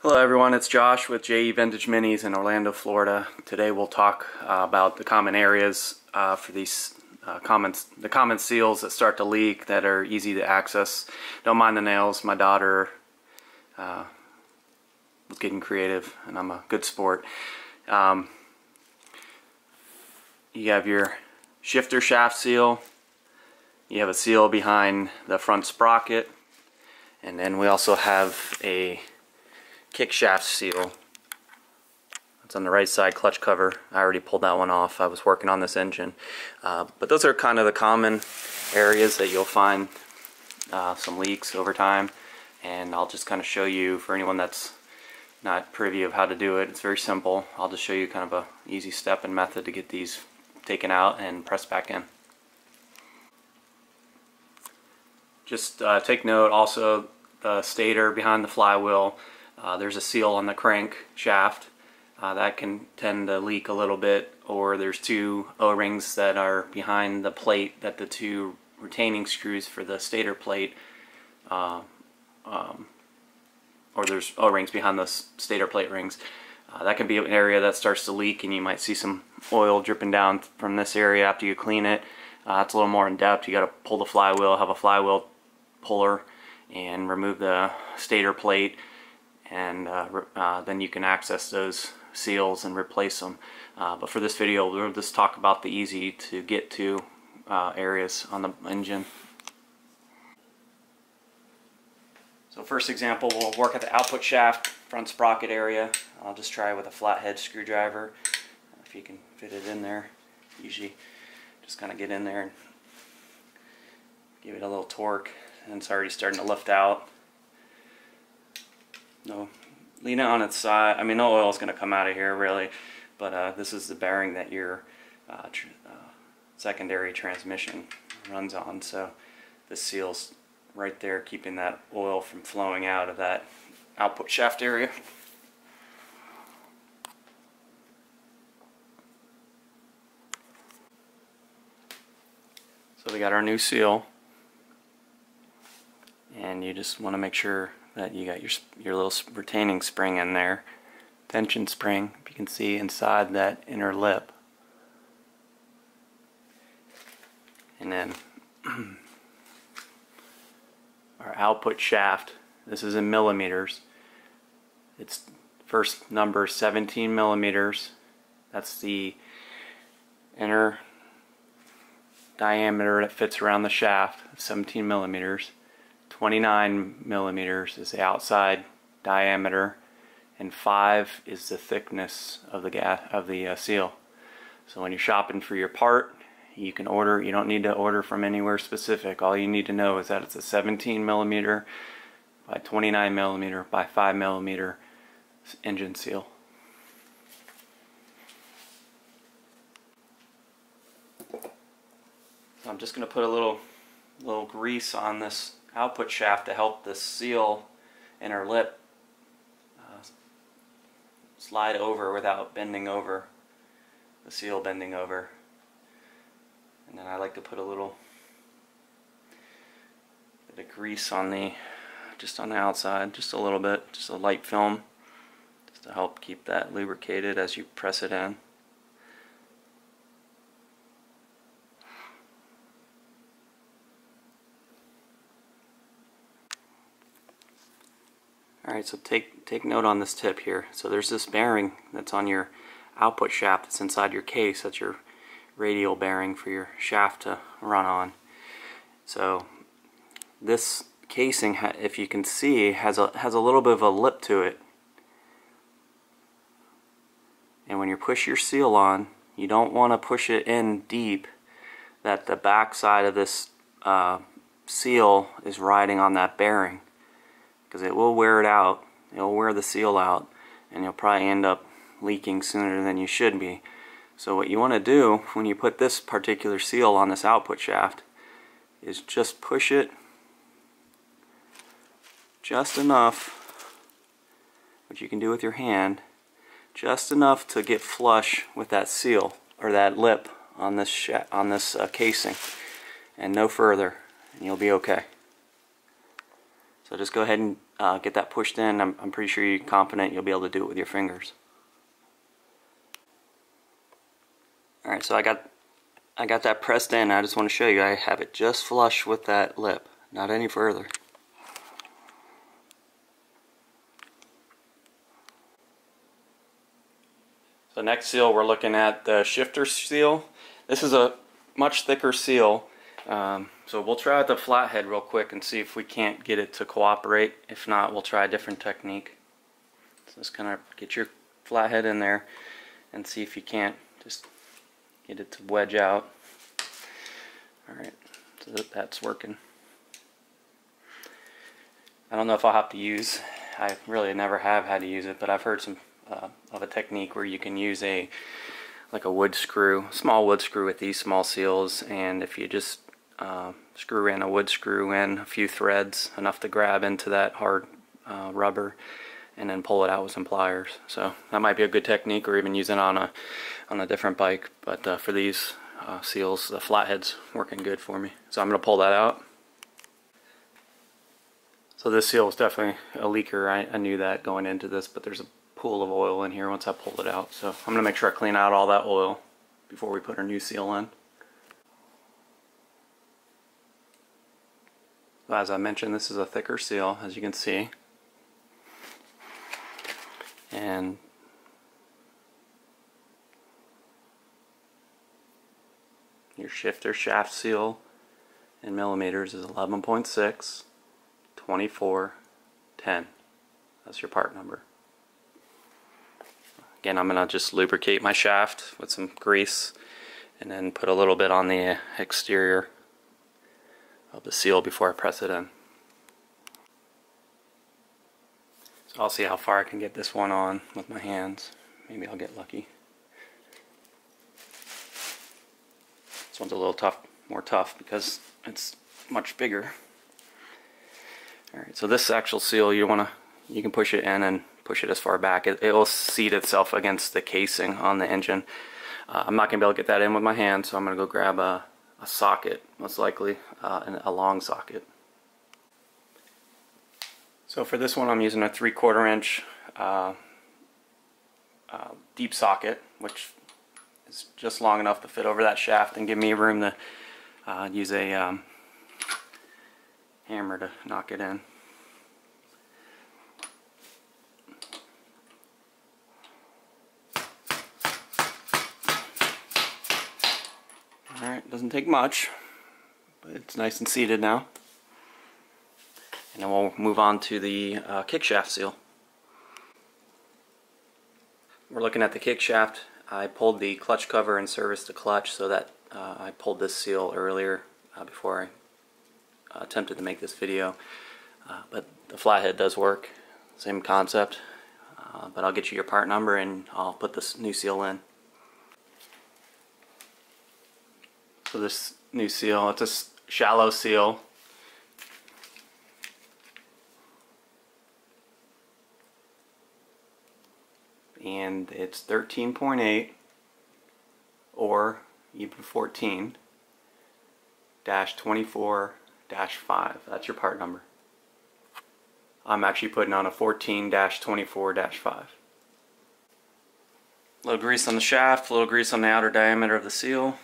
Hello everyone, it's Josh with JE Vintage Minis in Orlando, Florida. Today we'll talk about the common areas for these the common seals that start to leak that are easy to access. Don't mind the nails. My daughter was getting creative and I'm a good sport. You have your shifter shaft seal. You have a seal behind the front sprocket. And then we also have a Kickshaft seal. It's on the right side clutch cover. I already pulled that one off. I was working on this engine. But those are kind of the common areas that you'll find some leaks over time. And I'll just kind of show you, for anyone that's not privy of how to do it, it's very simple. I'll just show you kind of a easy step and method to get these taken out and pressed back in. Just take note also, the stator behind the flywheel, there's a seal on the crank shaft that can tend to leak a little bit, or there's two O-rings that are behind the plate that the two retaining screws for the stator plate, or there's O-rings behind the stator plate rings. That can be an area that starts to leak, and you might see some oil dripping down from this area after you clean it. It's a little more in depth. You got to pull the flywheel, have a flywheel puller, and remove the stator plate, and then you can access those seals and replace them. But for this video, we'll just talk about the easy to get to areas on the engine. So first example, we'll work at the output shaft, front sprocket area. I'll just try with a flathead screwdriver, if you can fit it in there. Usually just kind of get in there and give it a little torque, and it's already starting to lift out. No, lean it on its side. I mean, no oil is going to come out of here really, but this is the bearing that your secondary transmission runs on. So this seal's right there, keeping that oil from flowing out of that output shaft area. So we got our new seal, and you just want to make sure that you got your little retaining spring in there, tension spring, if you can see inside that inner lip. And then our output shaft, this is in millimeters. Its first number 17 millimeters. That's the inner diameter that fits around the shaft, 17 millimeters. 29 millimeters is the outside diameter, and 5 is the thickness of the seal. So when you're shopping for your part, you can order. You don't need to order from anywhere specific. All you need to know is that it's a 17 millimeter by 29 millimeter by 5 millimeter engine seal. So I'm just going to put a little grease on this output shaft to help this seal inner lip slide over without bending over, the seal bending over. And then I like to put a little bit of grease on just on the outside, just a little bit, just a light film, just to help keep that lubricated as you press it in. Alright, so take note on this tip here. So there's this bearing that's on your output shaft that's inside your case. That's your radial bearing for your shaft to run on. So this casing, if you can see, has a little bit of a lip to it. And when you push your seal on, you don't want to push it in deep, that the back side of this seal is riding on that bearing, because it will wear it out. It'll wear the seal out, and you'll probably end up leaking sooner than you should be. So what you want to do when you put this particular seal on this output shaft is just push it just enough, which you can do with your hand, just enough to get flush with that seal or that lip on this casing, and no further, and you'll be okay. So just go ahead and get that pushed in. I'm pretty sure you're confident you'll be able to do it with your fingers. Alright, so I got that pressed in. I just want to show you I have it just flush with that lip, not any further. So next seal we're looking at the shifter seal. This is a much thicker seal, so we'll try the flathead real quick and see if we can't get it to cooperate. If not, we'll try a different technique. So just kind of get your flathead in there and see if you can't just get it to wedge out. Alright, so that's working. I don't know if I'll have to use, I really never have had to use it, but I've heard some of a technique where you can use like a wood screw, small wood screw with these small seals, and if you just screw in a wood screw in a few threads, enough to grab into that hard rubber, and then pull it out with some pliers. So that might be a good technique, or even use it on a different bike. But for these seals, the flathead's working good for me. So I'm going to pull that out. So this seal is definitely a leaker. I knew that going into this, but there's a pool of oil in here once I pulled it out. So I'm going to make sure I clean out all that oil before we put our new seal in. So as I mentioned, this is a thicker seal, as you can see. And your shifter shaft seal in millimeters is 11.6, 24, 10. That's your part number. Again, I'm going to just lubricate my shaft with some grease and then put a little bit on the exterior of the seal before I press it in. So I'll see how far I can get this one on with my hands. Maybe I'll get lucky. This one's a little tough, more tough because it's much bigger. Alright, so this actual seal, you can push it in and push it as far back. It will seat itself against the casing on the engine. I'm not going to be able to get that in with my hand, so I'm going to go grab a socket, most likely a long socket. So for this one I'm using a 3/4 inch deep socket, which is just long enough to fit over that shaft and give me room to use a hammer to knock it in. Alright, doesn't take much, but it's nice and seated now. And then we'll move on to the kickshaft seal. We're looking at the kickshaft. I pulled the clutch cover and serviced the clutch, so that I pulled this seal earlier before I attempted to make this video. But the flathead does work, same concept. But I'll get you your part number and I'll put this new seal in. So this new seal, it's a shallow seal. And it's 13.8 or even 14 -24 -5. That's your part number. I'm actually putting on a 14-24 -5. A little grease on the shaft, a little grease on the outer diameter of the seal.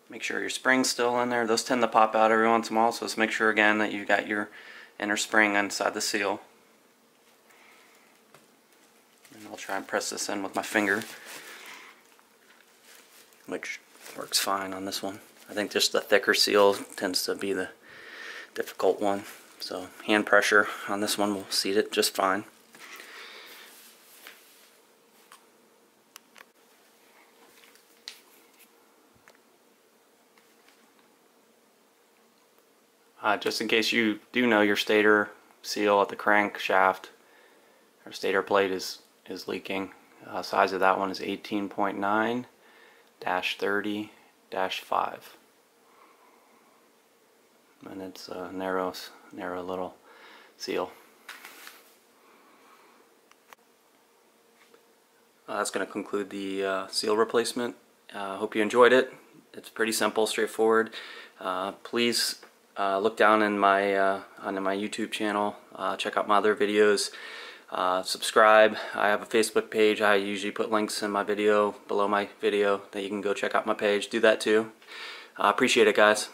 Make sure your spring's still in there. Those tend to pop out every once in a while, so just make sure again that you got your inner spring inside the seal. And I'll try and press this in with my finger, which works fine on this one. I think just the thicker seal tends to be the difficult one. So hand pressure on this one will seat it just fine. Just in case you do know your stator seal at the crankshaft, or stator plate is leaking. Size of that one is 18.9 -30 -5. And it's a narrow little seal. That's going to conclude the seal replacement. Hope you enjoyed it. It's pretty simple, straightforward. Please look down in my on my YouTube channel, check out my other videos, subscribe. I have a Facebook page. I usually put links in my video below my video that you can go check out my page. Do that too. Appreciate it, guys.